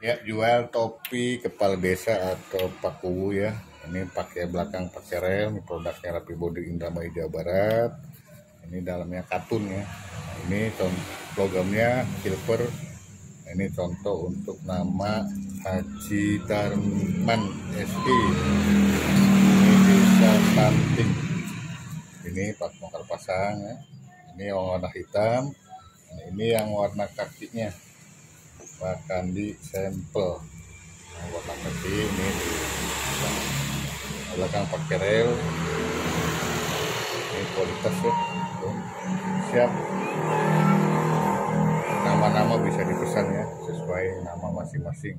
Ya, jual topi kepala desa atau pakuwu ya. Ini pakai belakang pakai rel, ini produknya Rapi Body Indramayu Jawa Barat. Ini dalamnya katun ya. Nah, ini logamnya silver. Ini contoh untuk nama Haji Darman SI. Ini desa Tanting. Ini pas bongkar pasang ya. Ini yang warna hitam. Nah, ini yang warna kakinya. Bahkan di sampel. Nah, warna kaki ini di belakang pakai rel. Ini kualitas ya. Siap. Nama-nama bisa dipesan ya sesuai nama masing-masing.